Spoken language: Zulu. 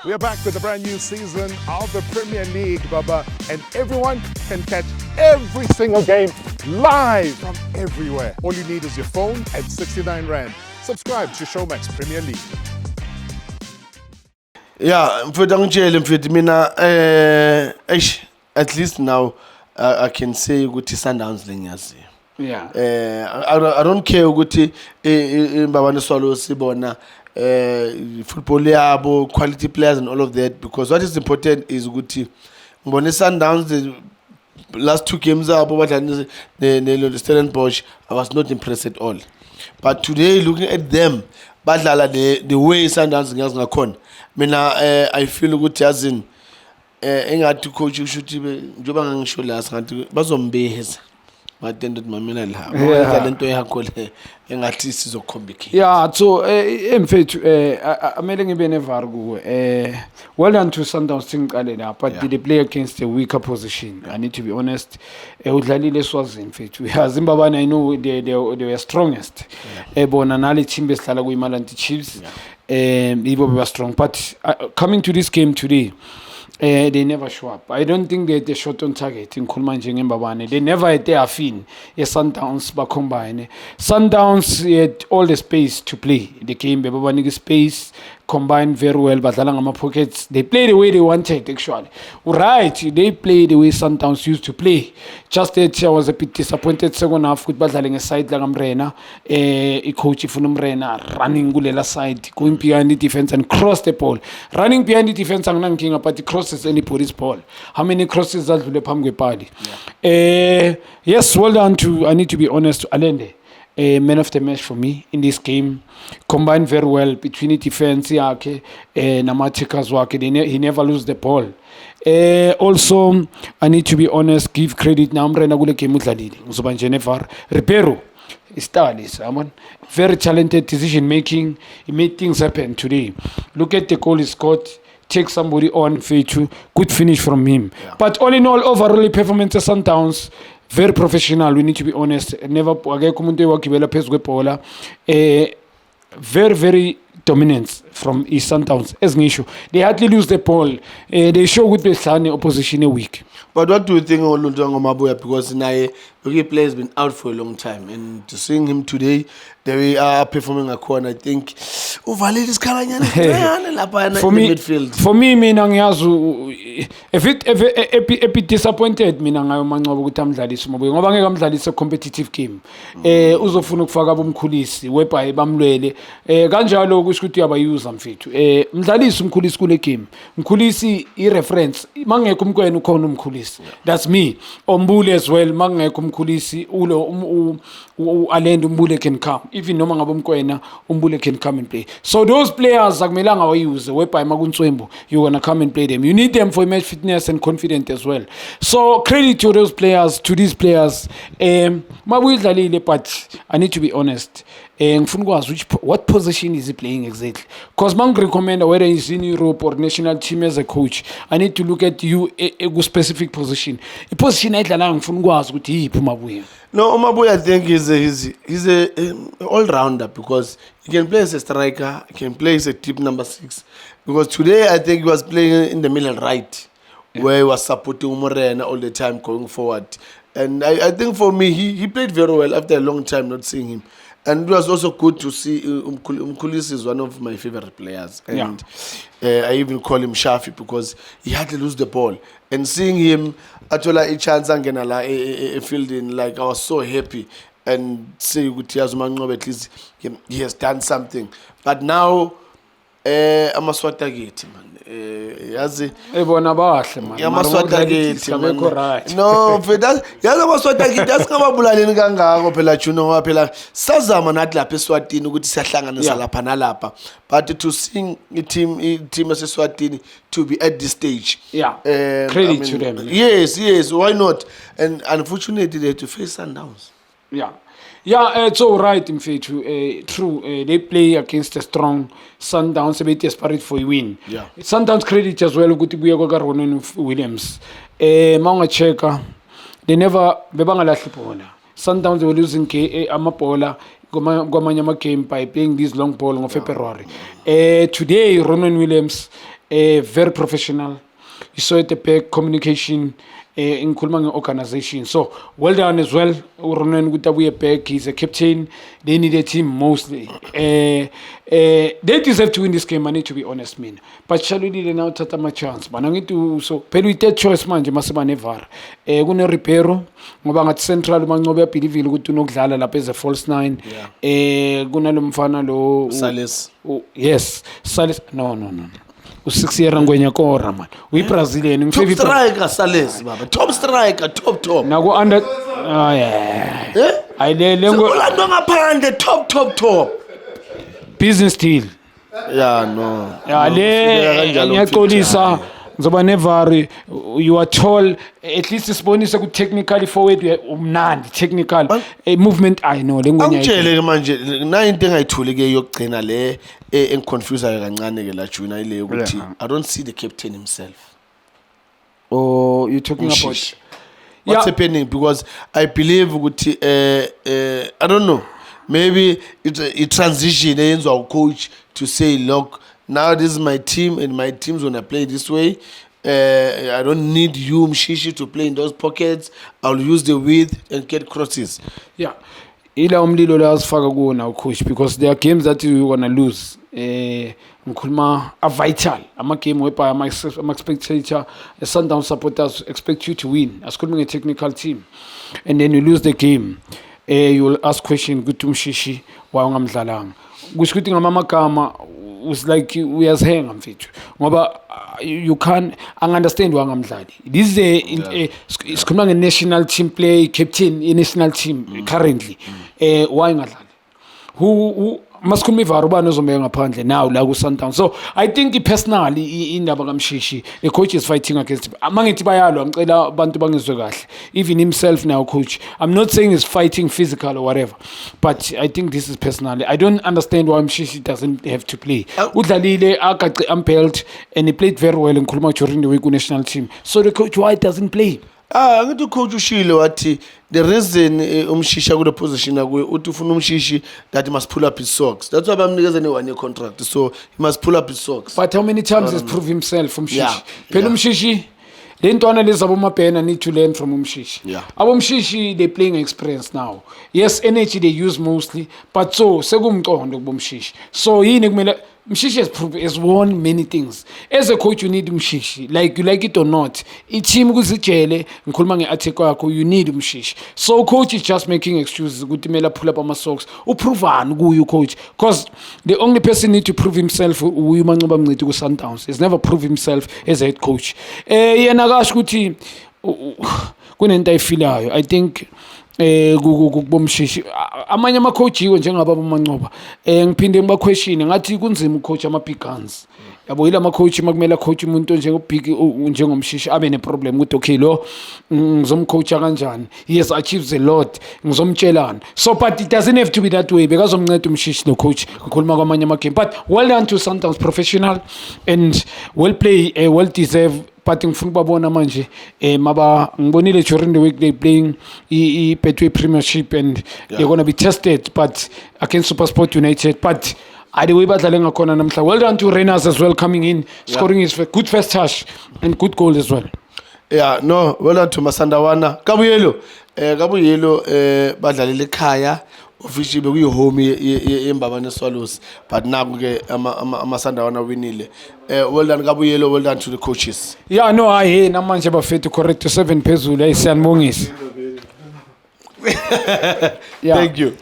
We are back with a brand new season of the Premier League, Baba, and everyone can catch every single game live from everywhere. All you need is your phone at 69 Rand. Subscribe to Showmax Premier League. Yeah, mfethu mina at least now I can say ukuthi Sundowns lengiyazi. Yeah. I don't care ukuthi Mbabane Swallows sibona football yabo, quality players and all of that, because what is important is ukuthi ngibone Sundowns the last two games abo badlala ne Stellenbosch, I was not impressed at all. But today looking at them badlala the way Sundowns ngiyazi ngakhona, mina I feel ukuthi yazini engathi coach ushuthi njoba ngisho last ngathi bazombeheza batenda ukuthi mamina la wenza lento yakho le engathi sizokhomba ikhe. Yeah, so mfethu amele ngibe nevar kuwe. Well done to Sundowns singiqale lapha, but did they play against a weaker position? I need to be honest. Udlalile eSwazini mfethu. Yazi Mbabane, I know they were strongest. Bona nale team besidlala kuyiMalanti Chiefs. Ibo were strong, but coming to this game today, they never show up. I don't think they had a shot on target in Kulmanje Mbabane. They never had their fin. Sundowns combine. Sundowns had all the space to play the game. Mbabane space combined very well. But pockets, they play the way they wanted actually. Right, they play the way Sundowns used to play. Just that I was a bit disappointed second half with battling a side like Mrena, a coach from Mrena running gulela side, going behind the defense and cross the ball. Running behind the defense and nanking about the crosses any police ball. How many crosses that the Pamwe party? Yes, well done to, I need to be honest, to Allende. Man of the match for me in this game. Combined very well between the defense yake Namatheka's work. He never lose the ball. Also, I need to be honest, give credit na Mrena kule game udlalile. Ngizobanje nevar. Ribeiro is very talented decision making. He made things happen today. Look at the goal he scored. Take somebody on, Fetu. Good finish from him. Yeah. But all in all, overall performance Sundowns very professional. We need to be honest. Never very, very dominant from East Sundowns as an issue. They hardly lose the ball. They show good the opposition a week. But what do you think of Olunjongo Mabuya? Because the player has been out for a long time, and to seeing him today, they are performing a corner. I think for me, midfield. For me, if disappointed, it's a competitive game. Uzofuna ukufaka abomkhulisi whereby bamlwele kanjalo kushuthi yabayuza mfethu mdlalisi umkhulisi kule game umkhulisi I reference mangekho umkwena ukhona umkhulisi, that's me. Ombule as well mangekho umkhulisi ulo Allende Umbule can come, even noma ngabe umkwena Umbule can come and play. So those players akumelanga wayuse whereby makuntswembu you gonna come and play them. You need them for match fitness and confidence as well. So credit to those players, to these players. Mabuyidlalile, but I need to be honest. What position is he playing exactly? Because I recommend whether he's in Europe or national team as a coach, I need to look at you a specific position. A position I No, Mabuya I think he's a all-rounder, because he can play as a striker, he can play as a deep number 6. Because today I think he was playing in the middle right, where he was supporting Morena all the time going forward. And I think for me, he played very well after a long time not seeing him. And it was also good to see Umkhulisi is one of my favorite players. And I even call him Shafi because he had to lose the ball. And seeing him, Atola Ichanzangenala fielding, like I was so happy. And say at least he has done something. But now, I'm a Swatagate, man. Yazi ebona bahle man yamaswatageti no phela yazi amaswatageti asingababulali kangako phela Juno phela sazama nathi lapha eSwatini ukuthi siyahlanganisa lapha nalapha, but to sing team eSwatini to be at this stage, credit to them. Yes, why not? And unfortunately they had to face Sundowns. It's all right in Fetu. True, they play against a strong Sundowns, a bit desperate for a win. Sundowns credit as well. Good to be a Ronan Williams. Manga Cheka, they never bebanga la Lipona. Sundowns were losing Amapola, Gomanyama came by playing this long ball in February. Today, Ronan Williams very professional. You saw at the back communication, including organization. So well done as well. Ronan Gutabuye back. He's a captain. They need a team mostly. They deserve to win this game. I need to be honest, man. But Chaludi they now take my chance. But I need to so. Pero with that choice, man, masiba never. Gune Ripero. Ngoba ngathi central manqobe Belleville ukuthi unokudlala lapha as a false nine. Kunalomfana lo Salis. Yes, Salis. No. U6 year ngwenya kora man. We Brazilian. Top striker Salis baba. Top striker, top. Now go under. Oh yeah. I Lengo. Ulando ngaphandle top. Business deal. Yeah, no. Yeah, ngiyaxolisa ngizoba nevari. You are tall. At least isibonisa ku technically forward umnandi technical movement I know lengwenya. Angitshele ke manje na into engayithuli ke yokugcina le engiconfuse kancane ke la Juna ile ukuthi I don't see the captain himself. Oh, you're talking about what's happening because I believe ukuthi I don't know, maybe it's a transition eyenzwa coach to say look, now this is my team and my team's gonna play this way. I don't need you Mshishi to play in those pockets. I'll use the width and get crosses. Yeah, ila umlilo la asifaka kuona coach because there are games that you gonna lose. Ngikhuluma a vital ama game whereby ama spectator Sundowns supporters expect you to win. Asikhuluma nge technical team and then you lose the game. You will ask question ukuthi Mshishi why ungamdlalanga. Kusho ukuthi ngamagama was like uyazihenga mfethu ngoba you can't understand wangamdlali. This is a sikhuluma nge national team play captain in national team currently. Why ngadlali? Who masikhuluma ivaru bani ozombeka ngaphandle now la ku Sundowns. So I think personally indaba kaMshishi the coach is fighting against mangithi bayalwa ngicela abantu bangizwe kahle even himself now coach. I'm not saying he's fighting physical or whatever but I think this is personally I don't understand why Mshishi doesn't have to play. Udlalile agace umpelt and he played very well in ngikhuluma during the week national team. So the coach why doesn't play? Ngithi coach ushilo wathi the reason umshisha kule position akuye uthi ufuna umshishi that he must pull up his socks. That's why bamnikeza ne 1 year contract. So he must pull up his socks. But how many times has proved himself umshishi? Phela umshishi le ntwana lezi abomabhena need to learn from umshishi. Abomshishi they playing experience now. Yes, energy they use mostly but so sekumqondo kubomshishi. So yini kumele Mshishi has won many things. As a coach, you need Mshishi. Like you like it or not. Each team kuzijele, ngikhuluma nge-attack yakho, you need Mshishi. So coach is just making excuses. Ukuthi mela pull up ama socks. Uprovani kuyo coach. Because the only person need to prove himself uyimanqoba mncidi ku Sundowns. He's never proved himself as a head coach. Yena kasho ukuthi kunento ayifilayo. I think kubomshishi amanye ama coach yiwo njengaba bomanqoba ngiphinde ngiba question ngathi kunzima ucoach ama big guns yabo yila ama coach makumela coach umuntu njengobig njengomshishi abe ne problem ukuthi okay lo ngizomcoacha kanjani he has achieved a lot ngizomtshelana so but it doesn't have to be that way because umncede umshishi lo coach ngikhuluma kwamanye ama game but well done to Sundowns professional and well play well deserved. But ngifuna ukubabona manje maba ngibonile during the week they playing Betway Premiership and they're going to be tested but against SuperSport United but the way badlale ngakhona namhla well done to Reyners as well coming in scoring his good first touch and good goal as well. Yeah, no, well done to Masandawana. Kabuyelo badlalile ekhaya officially bekuyi home yeMbabane Swallows but naku ke amasandawana winile. Well done Kabuyelo, well done to the coaches. Yeah, no namanje bafethu correct to 7 phezulu ayisiyanibongisa. Thank you.